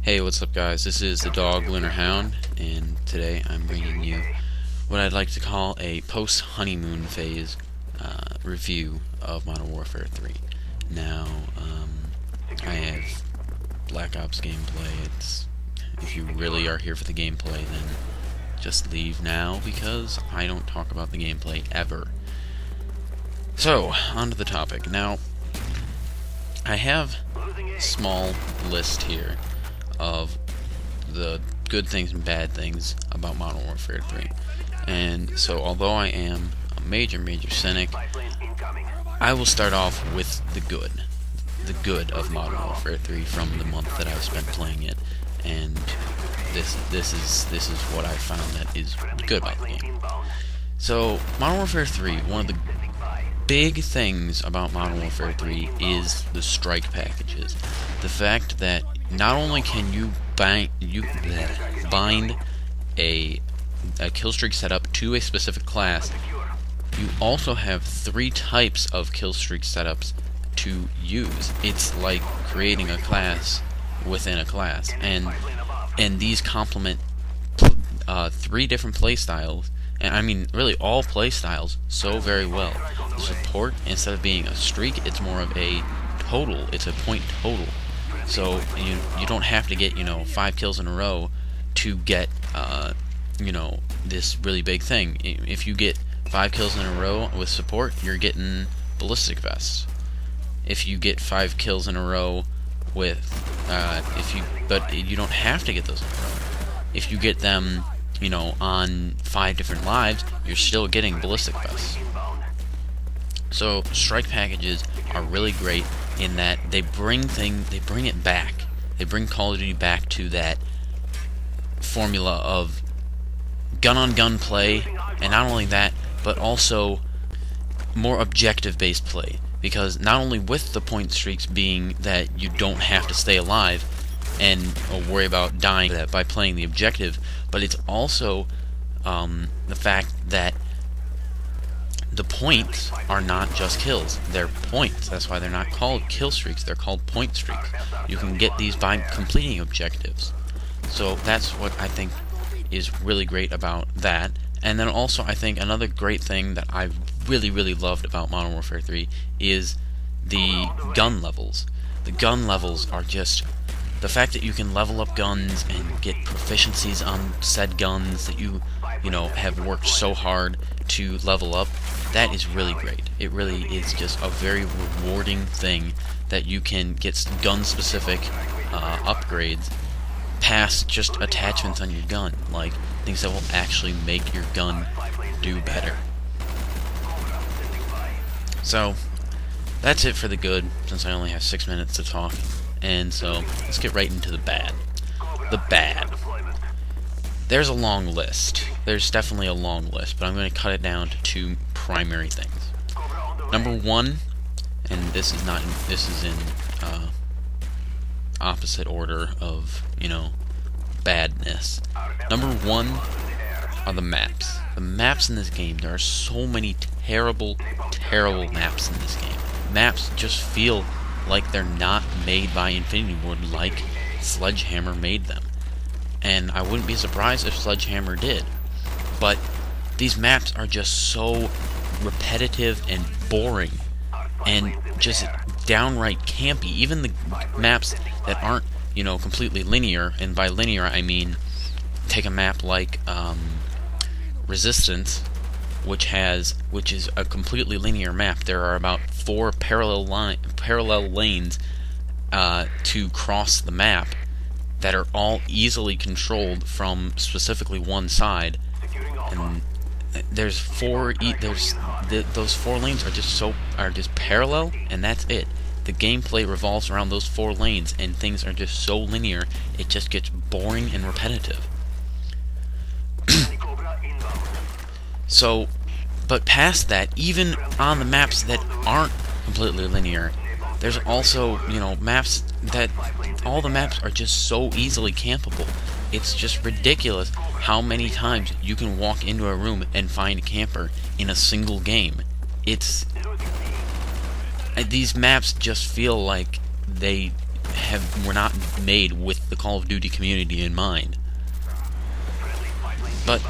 Hey, what's up guys? This is the Dog Lunar Hound, and today I'm bringing you what I'd like to call a post-honeymoon phase review of Modern Warfare 3. Now, I have Black Ops gameplay. If you really are here for the gameplay, then just leave now, because I don't talk about the gameplay ever. So, on to the topic. Now, I have a small list here of the good things and bad things about Modern Warfare 3. And so, although I am a major cynic, I will start off with the good. The good of Modern Warfare 3 from the month that I've spent playing it. And this is what I found that is good about the game. So, Modern Warfare 3, one of the big things about Modern Warfare 3 is the strike packages. The fact that not only can you bind a killstreak setup to a specific class, you also have 3 types of killstreak setups to use. It's like creating a class within a class, and these complement 3 different playstyles, and I mean really all playstyles, so very well. The support, instead of being a streak, it's more of a total. It's a point total. So you don't have to get 5 kills in a row to get this really big thing. If you get 5 kills in a row with support, you're getting ballistic vests. If you get 5 kills in a row with but you don't have to get those in a row. If you get them on 5 different lives, you're still getting ballistic vests. So strike packages are really great in that they bring it back. They bring Call of Duty back to that formula of gun-on-gun play, and not only that, but also more objective-based play. Because not only with the point streaks being that you don't have to stay alive and worry about dying by playing the objective, but it's also the fact that the points are not just kills, they're points. That's why they're not called kill streaks, they're called point streaks. You can get these by completing objectives. So that's what I think is really great about that. And then also I think another great thing that I really loved about Modern Warfare 3 is the gun levels. The gun levels are just the fact that you can level up guns and get proficiencies on said guns that you have worked so hard to level up. That is really great. It really is just a very rewarding thing that you can get gun-specific upgrades past just attachments on your gun, like things that will actually make your gun do better. So, that's it for the good, since I only have 6 minutes to talk. And so, let's get right into the bad. The bad. There's a long list. There's definitely a long list, but I'm going to cut it down to 2 primary things. Number 1, and this is in opposite order of, badness. Number 1 are the maps. The maps in this game, there are so many terrible maps in this game. Maps just feel like they're not made by Infinity Ward like Sledgehammer made them. And I wouldn't be surprised if Sledgehammer did. But these maps are just so repetitive and boring and just downright campy. Even the maps that aren't, completely linear, and by linear I mean take a map like Resistance, which is a completely linear map. There are about 4 parallel lanes to cross the map that are all easily controlled from specifically one side, and there's 4. Those 4 lanes are just parallel, and that's it. The gameplay revolves around those 4 lanes, and things are just so linear, it just gets boring and repetitive. So, but past that, even on the maps that aren't completely linear, there's also, maps that all the maps are just so easily campable. It's just ridiculous how many times you can walk into a room and find a camper in a single game. These maps just feel like they were not made with the Call of Duty community in mind. But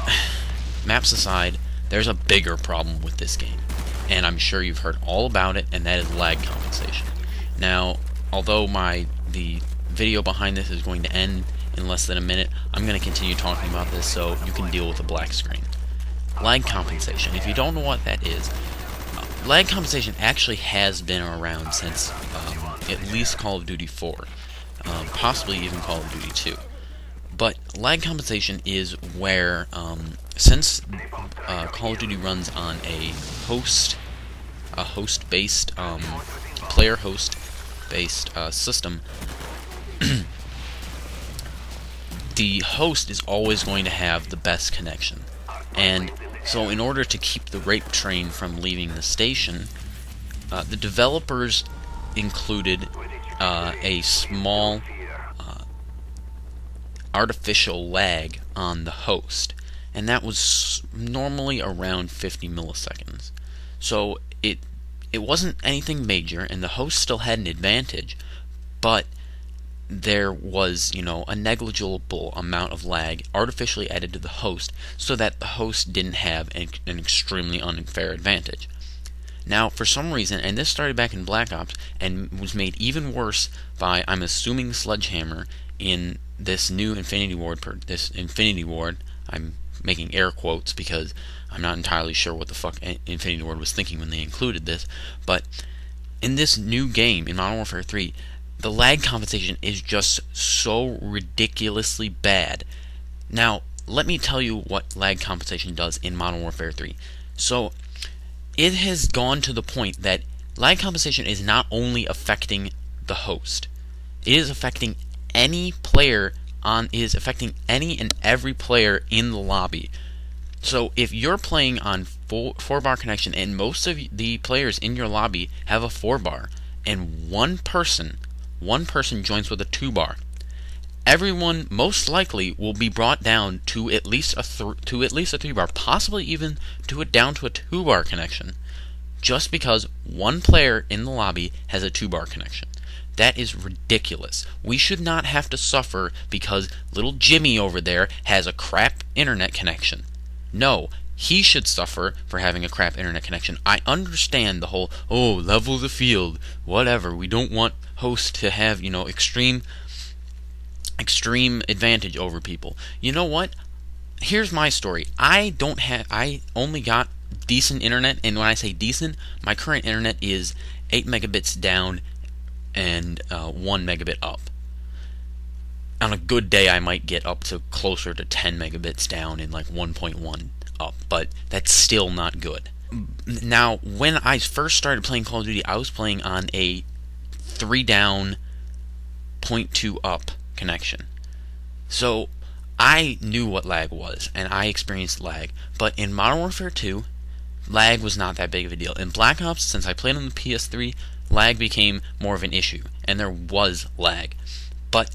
maps aside, there's a bigger problem with this game, and I'm sure you've heard all about it, and that is lag compensation. Now, although the video behind this is going to end in less than a minute, I'm going to continue talking about this so you can deal with the black screen. Lag compensation. If you don't know what that is, lag compensation actually has been around since at least Call of Duty 4, possibly even Call of Duty 2. But lag compensation is where, since Call of Duty runs on a host-based, player host-based system, the host is always going to have the best connection. And so in order to keep the rape train from leaving the station, the developers included a small artificial lag on the host, and that was normally around 50 milliseconds. So it wasn't anything major, and the host still had an advantage, but there was, a negligible amount of lag artificially added to the host so that the host didn't have an extremely unfair advantage. Now, for some reason, and this started back in Black Ops and was made even worse by, I'm assuming, Sledgehammer in this new Infinity Ward, I'm making air quotes because I'm not entirely sure what the fuck Infinity Ward was thinking when they included this, but in this new game, in Modern Warfare 3, the lag compensation is just so ridiculously bad. Now, let me tell you what lag compensation does in Modern Warfare 3. So, it has gone to the point that lag compensation is not only affecting the host, it is affecting any and every player in the lobby. So if you're playing on 4-bar connection and most of the players in your lobby have a 4-bar and one person joins with a 2-bar, everyone most likely will be brought down to at least a 3-bar, possibly even down to a 2-bar connection, just because one player in the lobby has a 2-bar connection. That is ridiculous. We should not have to suffer because little Jimmy over there has a crap internet connection. No, he should suffer for having a crap internet connection. I understand the whole, level the field, whatever. We don't want hosts to have, extreme advantage over people. You know what? Here's my story. I only got decent internet, and when I say decent, my current internet is 8 megabits down and 1 megabit up. On a good day, I might get up to closer to 10 megabits down and like 1.1 up, but that's still not good. Now, when I first started playing Call of Duty, I was playing on a 3 down, 0.2 up connection. So, I knew what lag was, and I experienced lag. But in Modern Warfare 2, lag was not that big of a deal. In Black Ops, since I played on the PS3, lag became more of an issue, and there was lag. But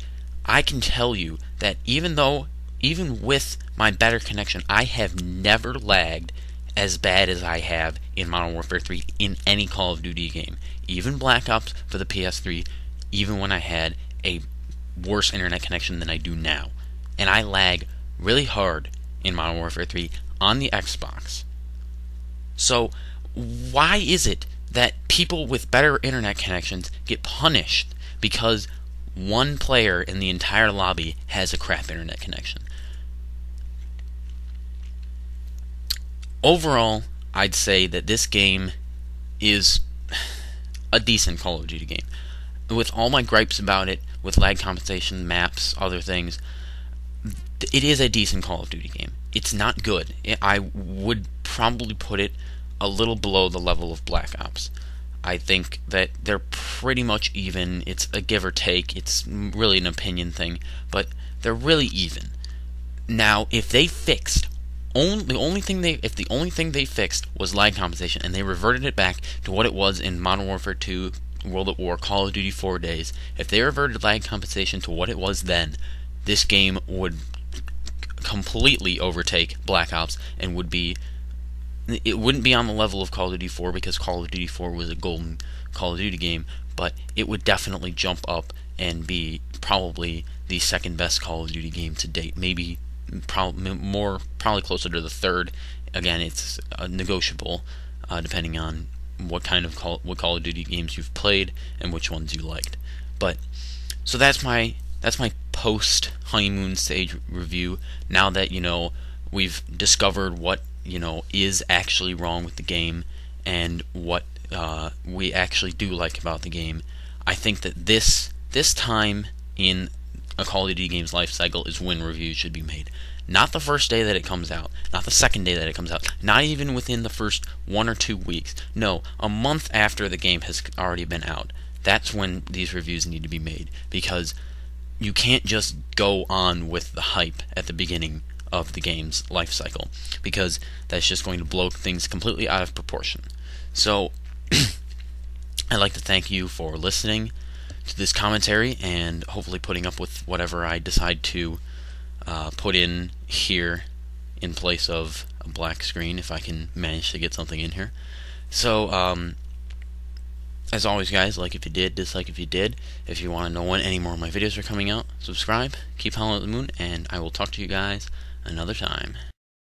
I can tell you that even with my better connection, I have never lagged as bad as I have in Modern Warfare 3 in any Call of Duty game. Even Black Ops for the PS3, even when I had a worse internet connection than I do now. And I lag really hard in Modern Warfare 3 on the Xbox. So, why is it that people with better internet connections get punished because one player in the entire lobby has a crap internet connection? Overall, I'd say that this game is a decent Call of Duty game. With all my gripes about it, with lag compensation, maps, other things, it is a decent Call of Duty game. It's not good. I would probably put it a little below the level of Black Ops. I think that they're pretty much even. It's a give or take. It's really an opinion thing, but they're really even. Now, if they fixed the only thing they fixed was lag compensation, and they reverted it back to what it was in Modern Warfare 2, World at War, Call of Duty 4 days, if they reverted lag compensation to what it was then, this game would completely overtake Black Ops and it wouldn't be on the level of Call of Duty 4 because Call of Duty 4 was a golden Call of Duty game, but it would definitely jump up and be probably the second best Call of Duty game to date. Maybe probably closer to the third. Again, it's negotiable depending on what Call of Duty games you've played and which ones you liked. But so that's my post honeymoon stage review. Now that we've discovered what is actually wrong with the game and what we actually do like about the game, I think that this time in a Call of Duty game's life cycle is when reviews should be made. Not the first day that it comes out, not the second day that it comes out, not even within the first 1 or 2 weeks. No, a month after the game has already been out. That's when these reviews need to be made, because you can't just go on with the hype at the beginning of the game's life cycle, because that's just going to blow things completely out of proportion. So I'd like to thank you for listening to this commentary and hopefully putting up with whatever I decide to put in here in place of a black screen, if I can manage to get something in here. So as always, guys, like if you did, dislike if you did. If you want to know when any more of my videos are coming out, subscribe, keep howling at the moon, and I will talk to you guys another time.